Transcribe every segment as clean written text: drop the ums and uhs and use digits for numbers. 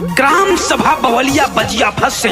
Gram सभा बवलिया बजिया फंस से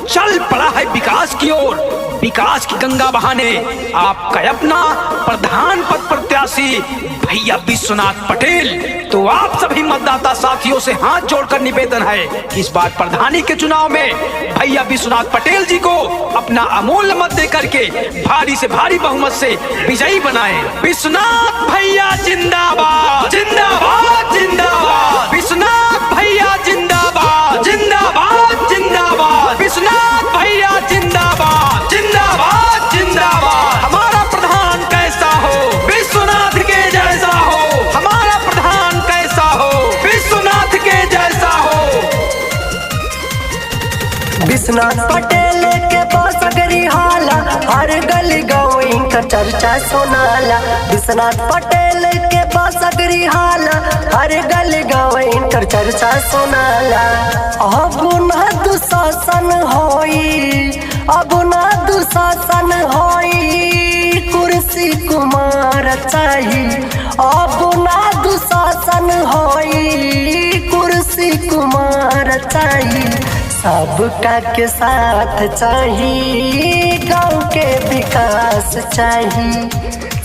चल पड़ा है विकास की ओर। विकास की गंगा बहाने आपका अपना प्रधान पद प्रत्याशी भैया विश्वनाथ पटेल। तो आप सभी मतदाता साथियों से हाथ जोड़कर निवेदन है, इस बार प्रधानी के चुनाव में भैया विश्वनाथ पटेल जी को अपना अमूल्य मत देकर के भारी से भारी बहुमत से विजयी बनाएं। विश्वनाथ भैया जिंदाबाद जिंदाबाद जिंदाबाद, विश्वनाथ भैया जिंदाबाद जिंदाबाद जिंदाबाद, विश्वनाथ भैया जिंदाबाद जिंदाबाद जिंदाबाद। हमारा प्रधान कैसा हो, विश्वनाथ के जैसा हो। हमारा प्रधान कैसा हो, विश्वनाथ के जैसा हो। विश्वनाथ पटेल के पास अगरी हाला, हर गली गाँव इनका चर्चा सुनाला। विश्वनाथ पटेल के पास अगरी हाला, हर गली गाँव इनका चर्चा सुनाला। अब ना दुशासन होई, अब ना दुशासन होई, कुर्सी कुमार चाहिए। अब ना दुशासन होई, कुर्सी कुमार चाहिए। सबका के साथ चाहिए, गांव के विकास चाहिए।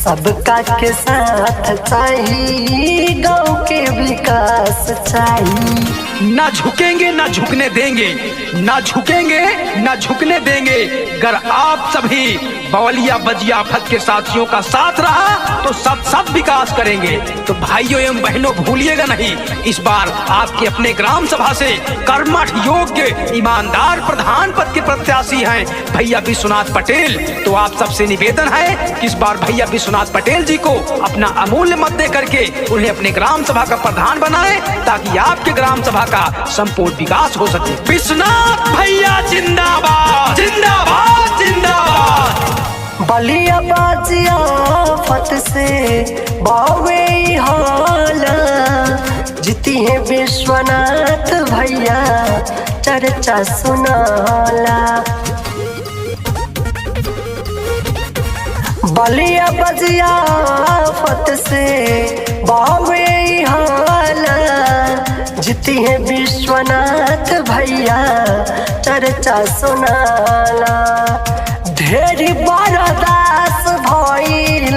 सबका के साथ चाहिए, गांव के विकास चाहिए। ना झुकेंगे ना झुकने देंगे, ना झुकेंगे ना झुकने देंगे। अगर आप सभी बवलिया बजिया फत के साथियों का साथ रहा तो सब विकास करेंगे। तो भाइयों एवं बहनों भूलिएगा नहीं, इस बार आपके अपने ग्राम सभा से कर्मठ योग्य ईमानदार प्रधान पद के प्रत्याशी हैं भैया विश्वनाथ पटेल। तो आप सबसे निवेदन है कि इस बार भैया विश्वनाथ पटेल जी को अपना अमूल्य मत दे करके उन्हें अपने ग्राम सभा का प्रधान बनाए, ताकि आपके ग्राम सभा का संपूर्ण विकास हो सके। विश्वनाथ भैया जिंदाबाद जिंदाबाद जिंदाबाद। बलिया बाजिया फत से बावे हाला, जीती है विश्वनाथ भैया चर्चा सुनाला। बलिया बजिया फत से बावे हाला, जीती है विश्वनाथ भैया चर्चा सुनाला। ढेरी बरदास भइल,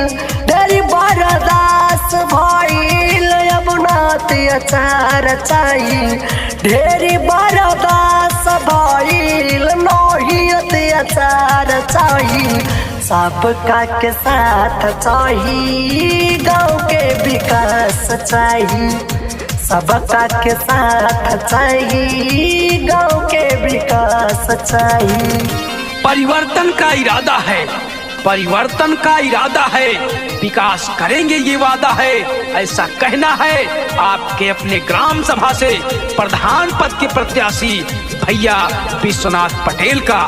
ढेरी बरदास भइल, अब नात अचार चाहिए। ढेरी बरदास भइल, नहियत अचार चाहिए। सबका के साथ चाहिए, गाँव के विकास चाहिए। सबका के साथ चाहिए, गाँव के विकास चाहिए। परिवर्तन का इरादा है, परिवर्तन का इरादा है, विकास करेंगे ये वादा है, ऐसा कहना है आपके अपने ग्राम सभा से प्रधान पद के प्रत्याशी भैया विश्वनाथ पटेल का।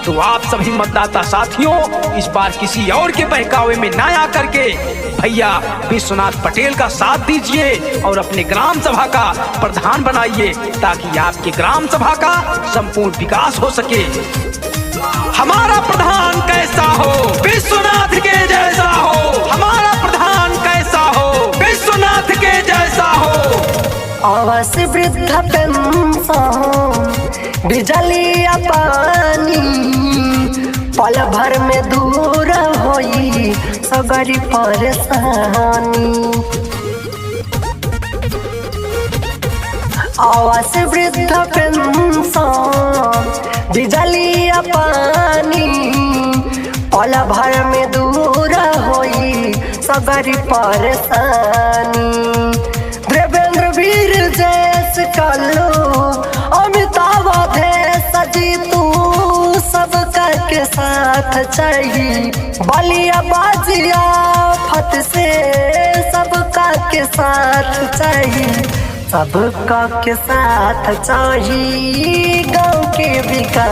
तो आप सभी मतदाता साथियों इस बार किसी और के बहकावे में ना आकर के भैया विश्वनाथ पटेल का साथ दीजिए और अपने ग्राम सभा का प्रधान बनाइए, ताकि आपके ग्राम सभा का संपूर्ण विकास हो सके। हमारा प्रधान कैसा हो, विश्वनाथ के जैसा हो। हमारा प्रधान कैसा हो, विश्वनाथ के जैसा हो। आवास वृद्ध पेंशन, बिजली पानी, पल भर में दूर होई सगरी परेशानी। आवास वृद्ध पेंशन, बिजली पानी, पल भर में दूर होई सगरी परेशानी। देवेंद्र वीर जैस कल्लू, अमिताभ सजी तू, सबका के साथ चाहिए। बलिया बाजिया फत से सबका के साथ चाहिए। सबका के साथ चाहिए, गाँव के विकास।